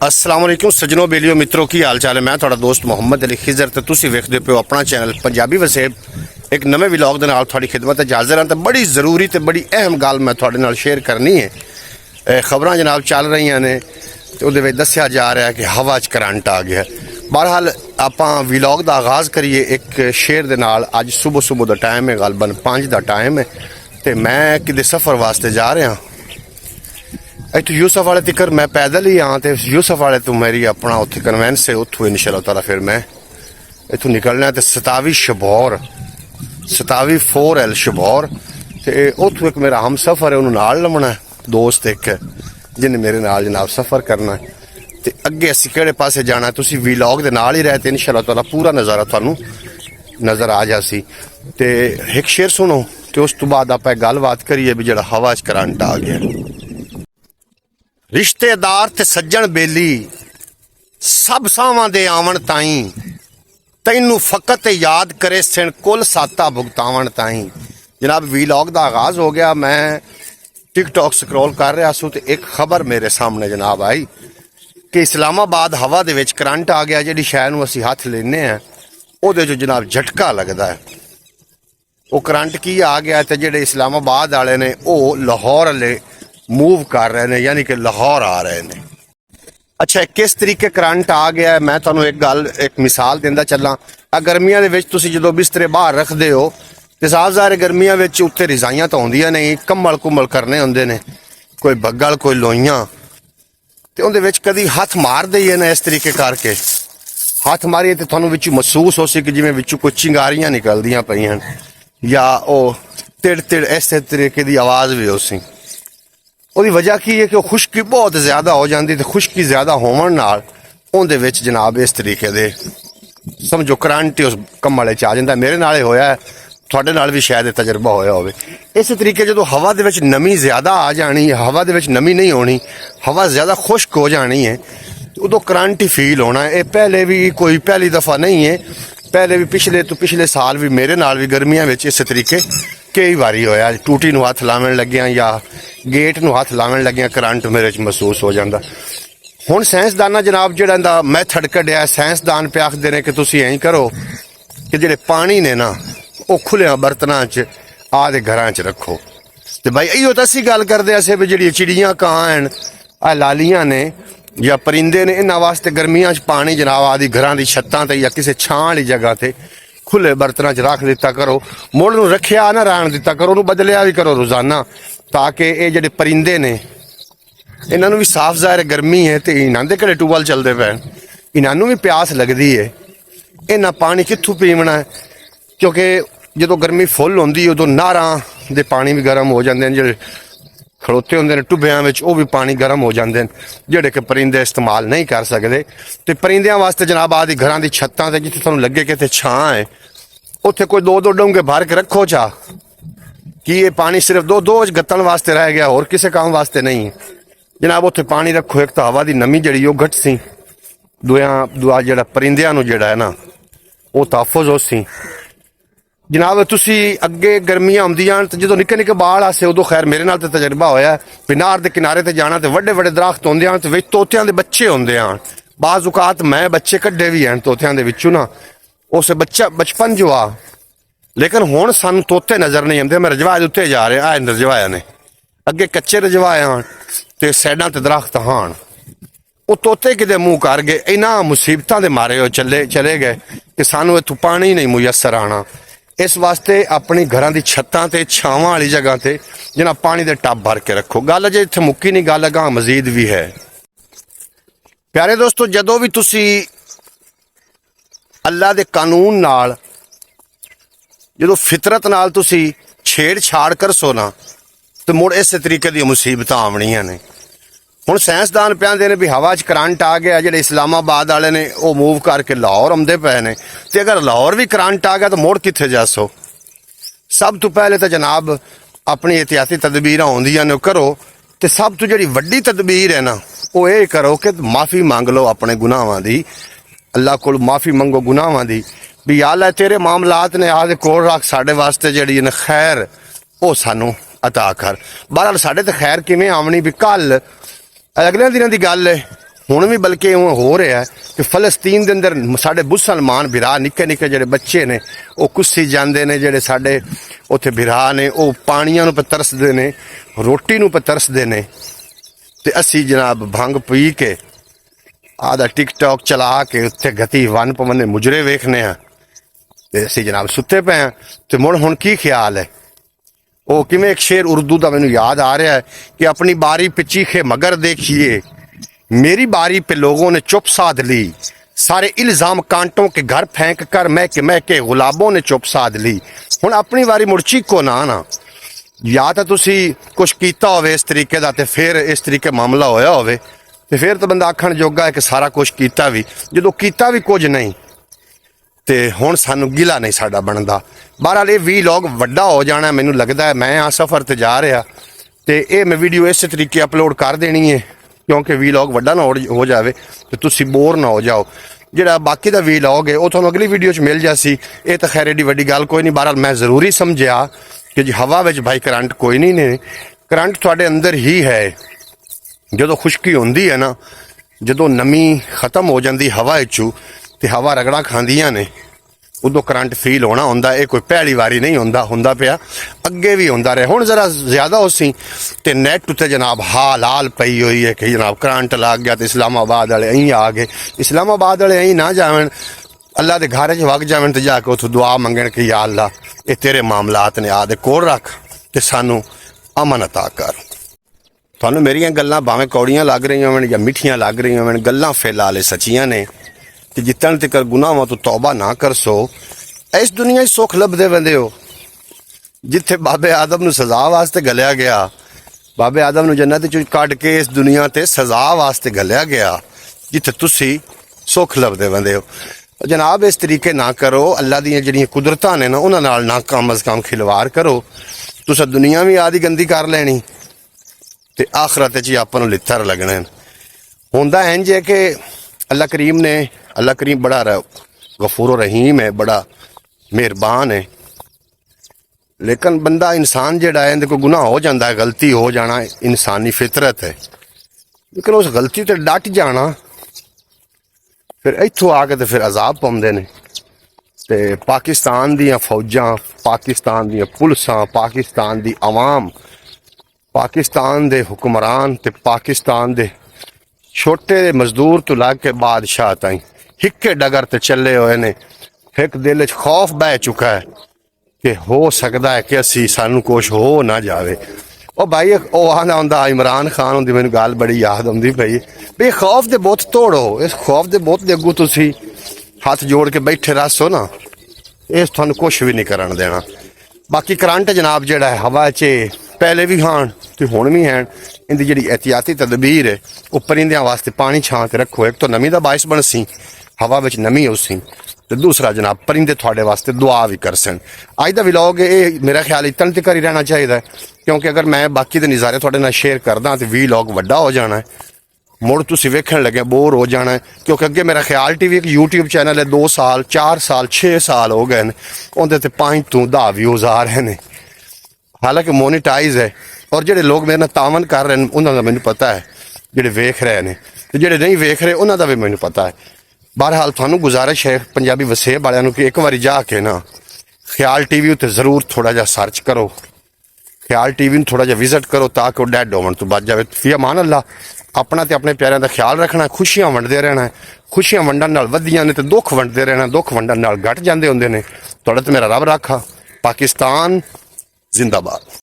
अस्सलाम वालेकुम सज्जनों बेलियो मित्रों की हाल चाल है। मैं थोड़ा दोस्त मुहम्मद अली खिजर तो तुसी वेखदे पे अपना चैनल पंजाबी वसेब एक नवे व्लॉग दे नाल थोड़ी खिदमत हाज़र हां। तो बड़ी ज़रूरी तो बड़ी अहम गल मैं थोड़े नाल शेयर करनी है। खबरां जनाब चल रही ने तो उहदे विच दस्सिया जा रहा है कि हवा च करंट आ गया। बहरहाल आपां व्लॉग दा आगाज़ करिए एक शेर दे नाल। अज सुबह सुबह दा टाइम है, गलबन 5 दा टाइम है तो मैं किते सफ़र वास्ते जा रहा। इतों यूसफ वाले तिकर मैं पैदल ही हाँ तो यूसफ वाले तो मेरी अपना उत्थे कन्वेंस है, उतों इंशाअल्लाह ताला फिर मैं इतों निकलना तो 27 शबौर 27 4L शबौर तो उतों एक मेरा हम सफ़र है, उन्होंने नाल लमना है दोस्त एक जिन्हें मेरे नाल जनाब सफ़र करना है। तो अगे असी किहड़े पासे जाना तुसी व्लॉग दे नाल ही रहे तो इंशाअल्लाह ताला पूरा नज़ारा तुहानू नज़र आ जासी। तो एक शेर सुनो तो उस तो बाद आप गलबात करिए भी जिहड़ा हवा च करंट आ गया। रिश्तेदार ते सज्जन बेली सब सावां दे आवन ताई तैनू फकत याद करे सिण कुल साता भुगतावन ताई। जनाब व्लॉग दा आगाज़ हो गया। मैं टिकटॉक स्क्रॉल कर रहा सू तो एक खबर मेरे सामने जनाब आई कि इस्लामाबाद हवा दे विच करंट आ गया। जिहड़ी शै नूं असीं हत्थ लैने हैं उहदे चों जनाब झटका लगदा है। वो करंट की आ गया तो जिहड़े इस्लामाबाद वाले ने वो लाहौर वाले मूव कर रहे हैं, यानी कि लाहौर आ रहे हैं। अच्छा किस तरीके करंट आ गया है मैं तुहानू एक गल एक मिसाल देंदा चला। गर्मियां दे विच तुसीं जदों बिस्तरे बाहर रखदे हो तो साफ ज़ाहिर गर्मियां विच उत्ते रजाइयां तो होंदियां नहीं, कम्बल कुम्बल करने होंदे ने, कोई बग्गल कोई लोइयां तो उहदे विच कदी हत्थ मार दईए ना। इस तरीके करके हत्थ मारिए तो तुहानू विचों महसूस हो सी कि जिवें विचों कोई चिंगारियां निकलदियां पईयां या वो तिड़ तिड़ इस तरीके की आवाज़ भी हो सी। ਉਹਦੀ वजह की है कि खुश्की बहुत ज़्यादा हो जाती, तो खुश्की ज़्यादा होवन नाल उहदे विच जनाब इस तरीके दे समझो करंट उस कम्बल च आ जाता। मेरे नाल होया है, तुहाडे नाल भी शायद तजर्बा होया होवे। इस तरीके जो हवा दे विच नमी ज़्यादा आ जानी, हवा दे विच नमी नहीं होनी, हवा ज़्यादा खुश्क हो जानी है, उदों करंट ही फील होना है। पहले भी कोई पहली दफ़ा नहीं है, पहले भी पिछले तो पिछले साल भी मेरे नाल भी गर्मियां विच इस तरीके कई बारी होया। टूटी नूं हत्थ लावन लग्या या गेट नूं हत्थ लावन लग्या करंट मेरे च महसूस हो जाता। हुण साइंसदाना जनाब जिहड़ा इहदा मैथड कढिया, साइंसदान पे आखदे ने कि तुसीं इंज करो कि जिहड़े पानी ने ना वो खुले बर्तनां च आदे घरां च रखो। ते भाई इहो तां असीं गल करदे असे भी जिहड़ियां चिड़ियां कां हन आ लालियां ने या परिंदे ने, इन्हां वास्ते गर्मियां च पानी जनाब आदि घरां दी छत्तां ते या किसी छां वाली जगह ते खुले बर्तनां च रख दिता करो। मुड़ नूं रखिया ना रहन दिता करो, उहनूं बदलिया भी करो रोजाना, ताकि ये जिहड़े परिंदे ने इन्हां नूं भी साफ ज़ाहिर गर्मी है तो इन्हां दे घरे ट्यूबवैल चलदे पे, इन्हां नूं भी प्यास लगदी है। इन्हां पानी कित्थों पीवना है क्योंकि जदों गर्मी फुल होंदी उदों नहरां दे पानी भी गर्म हो जांदे ने, जिहड़े खड़ोते होंदे ने टुब्बियां विच वो भी पानी गर्म हो जांदे ने, जिहड़े कि परिंदे इस्तेमाल नहीं कर सकदे। ते परिंदियां वास्ते जनाब आदि घरां दी छत्तां ते जित्थे तुहानूं लगे कि छां है उत्थे कोई 2-2 डोंगे भर के रखो चा कि ये पानी सिर्फ दो गत्तण वास्ते रह गया, होर किसी काम वास्ते नहीं जनाब। उत्थे पानी रखो, एक तो हवा की नमी जी घट सी, दूआ जिहड़ा परिंदियां नूं जिहड़ा है ना वो तहफ़ुज़ हो सी जनाब। तुसी अगे गर्मियां आउंदियां तो जो निक्के निक्के बाल आसे उदों खैर मेरे नाल तो तजर्बा होया भी नहर के किनारे ते जाना तो वड्डे वड्डे दरख्त होंदे हन, विच तोतियां दे बच्चे होंदे हन। बाज़ औकात मैं बच्चे कड्ढे भी हैं तोतियां दे विचों ना, उस बच्चा बचपन जो आ, लेकिन हुण सानूं तोते नज़र नहीं आते। मैं रजवाए दे उत्ते जा रहा, रजवाया ने अगे कच्चे रजवाए हन ते साइडां ते दरख्त हन, वो तोते किते मुँह कर गए। इन्हां मुसीबतां दे मारे वो चले गए कि सानूं इत्थों पानी नहीं मुयसर आना। इस वास्ते अपनी घरां दी छत्तां ते छावां वाली जगह ते जनाब पानी दे टब भर के रखो। गल जे इत्थे मुक्की नहीं, गल अगां मजीद भी है। प्यारे दोस्तों जदों भी तुसी अल्लाह दे कानून नाल जदों फितरत नाल तुसी छेड़छाड़ करसो ना तो मुड़ इस तरीके दी मुसीबतां आवणियां ने। हुण साइंसदान कहंदे ने भी हवा च करंट आ गया, जिहड़े इस्लामाबाद वाले ने वो मूव करके लाहौर आउंदे पे ने, ते अगर लाहौर भी करंट आ गया तो मुड़ कित्थे जासो। सब तो पहले तो जनाब अपनी एहतियाती तदबीरां होंदियां ने करो, तो सब तो जिहड़ी वड्डी तदबीर है ना वो ये करो कि माफ़ी मंग लो अपने गुनाहां दी, अल्लाह कोल माफ़ी मंगो गुनाहां दी भी या अल्लाह तेरे मामलात ने आदे कोल रख, साडे वास्ते जिहड़ी ने खैर वो सानू अता कर। बहरहाल साडे ते खैर किवें आवनी भी कल अगले दिनों की गल है ਹੁਣ ਵੀ ਬਲਕਿ ਇਉਂ ਹੋ ਰਿਹਾ ਕਿ ਫਲਸਤੀਨ ਦੇ ਅੰਦਰ ਸਾਡੇ ਮੁਸਲਮਾਨ ਭਰਾ ਨਿੱਕੇ ਨਿੱਕੇ ਜਿਹੜੇ ਬੱਚੇ ਨੇ ਉਹ ਕੁੱਸੀ ਜਾਂਦੇ ਨੇ, ਜਿਹੜੇ ਸਾਡੇ ਉੱਥੇ ਭਰਾ ਨੇ ਉਹ ਪਾਣੀਆਂ ਨੂੰ ਤਰਸਦੇ ਨੇ, ਰੋਟੀ ਨੂੰ ਤਰਸਦੇ ਨੇ, ਤੇ ਅਸੀਂ ਜਨਾਬ ਭੰਗ ਪੀ ਕੇ ਆਦਾ ਟਿਕਟੌਕ ਚਲਾ ਕੇ ਉੱਥੇ ਗਤੀ ਵਨ ਪਵਨ ਮੁਜਰੇ ਵੇਖਨੇ ਆ ਤੇ ਅਸੀਂ ਜਨਾਬ ਸੁੱਤੇ ਪਏ ਆ। ਤੇ ਮੁੜ ਹੁਣ ਕੀ ਖਿਆਲ ਹੈ? ਉਹ ਕਿਵੇਂ ਇੱਕ ਸ਼ੇਰ ਉਰਦੂ ਦਾ ਮੈਨੂੰ ਯਾਦ ਆ ਰਿਹਾ ਹੈ ਕਿ ਆਪਣੀ ਬਾਰੀ पे चीखे मगर देखिए, मेरी बारी पे लोगों ने चुप साध ली, सारे इल्जाम कांटों के घर फेंक कर मैं के गुलाबों ने चुप साध ली। ਹੁਣ ਆਪਣੀ ਵਾਰੀ ਮੁੜ ਚੀਕੋ ਨਾ ਜਾਂ ਤਾਂ ਤੁਸੀਂ ਕੁਛ ਕੀਤਾ ਹੋਵੇ ਇਸ ਤਰੀਕੇ ਦਾ ਤੇ ਫਿਰ ਇਸ ਤਰੀਕੇ ਮਾਮਲਾ ਹੋਇਆ ਹੋਵੇ ਤੇ ਫਿਰ ਤਾਂ ਬੰਦਾ ਆਖਣ ਜੋਗਾ ਹੈ ਕਿ ਸਾਰਾ ਕੁਝ ਕੀਤਾ ਵੀ, ਜਦੋਂ ਕੀਤਾ ਵੀ ਕੁਝ ਨਹੀਂ ਤੇ ਹੁਣ ਸਾਨੂੰ ਗਿਲਾ ਨਹੀਂ ਸਾਡਾ ਬਣਦਾ। ਬਹਰਹਾਲ ਇਹ ਵੀਲੌਗ ਵੱਡਾ ਹੋ ਜਾਣਾ ਮੈਨੂੰ ਲੱਗਦਾ ਹੈ। ਮੈਂ ਆ ਸਫ਼ਰ ਤੇ ਜਾ ਰਿਹਾ ਤੇ ਇਹ ਮੈਂ ਵੀਡੀਓ ਇਸੇ ਤਰੀਕੇ ਅਪਲੋਡ ਕਰ ਦੇਣੀ ਹੈ ਕਿਉਂਕਿ ਵੀਲੌਗ ਵੱਡਾ ਨਾ ਹੋ ਜਾਵੇ ਤੇ ਤੁਸੀਂ ਬੋਰ ਨਾ ਹੋ ਜਾਓ। ਜਿਹੜਾ ਬਾਕੀ ਦਾ ਵੀਲੌਗ ਹੈ ਉਹ ਤੁਹਾਨੂੰ ਅਗਲੀ ਵੀਡੀਓ 'ਚ ਮਿਲ ਜਾਸੀ। ਇਹ ਤਾਂ ਖੈਰ ਏਡੀ ਵੱਡੀ ਗੱਲ ਕੋਈ ਨਹੀਂ। ਬਹਰਹਾਲ ਮੈਂ ਜ਼ਰੂਰੀ ਸਮਝਿਆ ਕਿ ਜੀ ਹਵਾ ਵਿੱਚ ਭਾਈ ਕਰੰਟ ਕੋਈ ਨਹੀਂ ਨੇ, ਕਰੰਟ ਤੁਹਾਡੇ ਅੰਦਰ ਹੀ ਹੈ। ਜਦੋਂ ਖੁਸ਼ਕੀ ਹੁੰਦੀ ਹੈ ਨਾ, ਜਦੋਂ ਨਮੀ ਖਤਮ ਹੋ ਜਾਂਦੀ ਹਵਾ ਵਿੱਚੋਂ ਤੇ ਹਵਾ ਰਗੜਾ ਖਾਂਦੀਆਂ ਨੇ, ਉਦੋਂ ਕਰੰਟ ਫੀਲ ਹੋਣਾ ਹੁੰਦਾ। ਇਹ ਕੋਈ ਪਹਿਲੀ ਵਾਰੀ ਨਹੀਂ ਹੁੰਦਾ ਪਿਆ, ਅੱਗੇ ਵੀ ਹੁੰਦਾ ਰਿਹਾ। ਹੁਣ ਜ਼ਰਾ ਜ਼ਿਆਦਾ ਹੋਸੀ ਤੇ ਨੈਟ ਉੱਤੇ ਜਨਾਬ ਹਾਲ ਪਈ ਹੋਈ ਹੈ ਕਿ ਜਨਾਬ ਕਰੰਟ ਲੱਗ ਗਿਆ ਤੇ ਇਸਲਾਮਾਬਾਦ ਵਾਲੇ ਅਹੀਂ ਆ ਗਏ। ਇਸਲਾਮਾਬਾਦ ਵਾਲੇ ਅਹੀਂ ਨਾ ਜਾਵਣ, ਅੱਲਾ ਦੇ ਘਰ 'ਚ ਵਗ ਜਾਵਣ ਤੇ ਜਾ ਕੇ ਉੱਥੋਂ ਦੁਆ ਮੰਗਣ ਕਿ ਯਾ ਅੱਲਾ ਇਹ ਤੇਰੇ ਮਾਮਲਾਤ ਨੇ ਆਦੇ ਕੋਲ ਰੱਖ ਤੇ ਸਾਨੂੰ ਅਮਨ ਅਤਾ ਕਰ। ਤੁਹਾਨੂੰ ਮੇਰੀਆਂ ਗੱਲਾਂ ਭਾਵੇਂ ਕੌੜੀਆਂ ਲੱਗ ਰਹੀਆਂ ਹੋਣ ਜਾਂ ਮਿੱਠੀਆਂ ਲੱਗ ਰਹੀਆਂ ਹੋਣ, ਗੱਲਾਂ ਫਿਲਹਾਲ ਸੱਚੀਆਂ ਨੇ ਕਿ ਜਿੱਤਣ ਤੱਕ ਗੁਨਾਹਾਂ ਤੋਂ ਤੌਬਾ ਨਾ ਕਰਸੋ ਇਸ ਦੁਨੀਆ 'ਚ ਸੁੱਖ ਲੱਭਦੇ ਬੰਦੇ ਹੋ। ਜਿੱਥੇ ਬਾਬੇ ਆਦਮ ਨੂੰ ਸਜ਼ਾ ਵਾਸਤੇ ਘੱਲਿਆ ਗਿਆ, ਬਾਬੇ ਆਦਮ ਨੂੰ ਜੰਨਤ 'ਚੋਂ ਕੱਢ ਕੇ ਇਸ ਦੁਨੀਆ ਤੇ ਸਜ਼ਾ ਵਾਸਤੇ ਘੱਲਿਆ ਗਿਆ, ਜਿੱਥੇ ਤੁਸੀਂ ਸੁੱਖ ਲੱਭਦੇ ਬੰਦੇ ਹੋ। ਜਨਾਬ ਇਸ ਤਰੀਕੇ ਨਾ ਕਰੋ। ਅੱਲਾ ਦੀਆਂ ਜਿਹੜੀਆਂ ਕੁਦਰਤਾਂ ਨੇ ਨਾ ਉਹਨਾਂ ਨਾਲ ਨਾ ਕਮ ਅਜ਼ ਕਮ ਖਿਲਵਾੜ ਕਰੋ। ਤੁਸੀਂ ਦੁਨੀਆ ਵੀ ਆਦੀ ਗੰਦੀ ਕਰ ਲੈਣੀ ਤੇ ਆਖਰਤ 'ਚ ਆਪਾਂ ਨੂੰ ਲਿੱਥਰ ਲੱਗਣਾ। ਹੁੰਦਾ ਇੰਜ ਹੈ ਕਿ ਅੱਲਾ ਕਰੀਮ ਬੜਾ ਗਫੂਰ ਰਹੀਮ ਹੈ, ਬੜਾ ਮਿਹਰਬਾਨ ਹੈ, ਲੇਕਿਨ ਬੰਦਾ ਇਨਸਾਨ ਜਿਹੜਾ ਹੈ ਇਹਦੇ ਕੋਲ ਗੁਨਾਹ ਹੋ ਜਾਂਦਾ ਹੈ, ਗਲਤੀ ਹੋ ਜਾਣਾ ਇਨਸਾਨੀ ਫਿਤਰਤ ਹੈ। ਲੇਕਿਨ ਉਸ ਗਲਤੀ ਤੇ ਡਟ ਜਾਣਾ ਫਿਰ ਇੱਥੋਂ ਆ ਕੇ ਤੇ ਫਿਰ ਅਜ਼ਾਬ ਪਾਉਂਦੇ ਨੇ। ਤੇ ਪਾਕਿਸਤਾਨ ਦੀਆਂ ਫੌਜਾਂ, ਪਾਕਿਸਤਾਨ ਦੀਆਂ ਪੁਲਿਸਾਂ, ਪਾਕਿਸਤਾਨ ਦੀ ਆਵਾਮ, ਪਾਕਿਸਤਾਨ ਦੇ ਹੁਕਮਰਾਨ ਤੇ ਪਾਕਿਸਤਾਨ ਦੇ ਛੋਟੇ ਮਜ਼ਦੂਰ ਤੋਂ ਲੱਗ ਕੇ ਬਾਦਸ਼ਾਹ ਤਾਈਂ हिक्के डगर ते चले हुए ने। एक दिल च खौफ बह चुका है कि हो सकता है कि असी सानू कुछ हो ना जावे। ओ भाई ओ आंदा हुंदा इमरान खान हुंदी, मैनूं गल बड़ी याद आउंदी पई भी खौफ दे बुत तोड़ो। इस खौफ दे बुत दे अगों तुसी हथ जोड़ के बैठे रहो ना, इस तुहानूं कुछ भी नहीं करन देना। बाकी करंट जनाब जिहड़ा है हवा च पहले भी हान ते हुण भी हैं। इहदी जिहड़ी एहतियाती तदबीर है वो परिंदियां वास्ते पानी छां के रखो। एक तो नमी दा बाइस बनसी, हवा विच नमी उसी, ते दूसरा जनाब परिंदे थोड़े वास्ते दुआ भी कर सन। अज दा व्लॉग ये मेरा ख्याल इतने तक ही रहना चाहिए क्योंकि अगर मैं बाकी दे नज़ारे थोड़े नाल शेयर करदा तो व्लॉग वड्डा हो जाना है, मुड़ तुसीं वेखण लगे बोर हो जाना है। क्योंकि अगे मेरा ख्याल टीवी एक यूट्यूब चैनल है, 2 साल 4 साल 6 साल हो गए उहदे ते 5 तो 10 व्यूज़ आ रहे हैं, हालांकि मोनीटाइज है। और जिहड़े लोग मेरे नाल तावन कर रहे हैं उन्हां दा मैनूं पता है, जिहड़े वेख रहे हैं ते जिहड़े नहीं वेख रहे उन्हां दा भी मैनूं पता है। बहरहाल थानू गुजारिश है पंजाबी वसेब वालियां कि एक बारी जाके ना ख्याल टीवी उत्ते जरूर थोड़ा जा सर्च करो, ख्याल टीवी थोड़ा जा विजिट करो ताकि वो डैड होवन तो बच जाए। फी अमान अल्लाह। अपना ते अपने प्यारिਆਂ ਦਾ ख्याल रखना, खुशियां वंडदे रहना है। खुशियां वंडण नाल वधियां ने ते दुख वंडदे रहना, दुख वंडण नाल घट जांदे हुंदे ने। तुहाडा ते मेरा रब राखा। पाकिस्तान जिंदाबाद।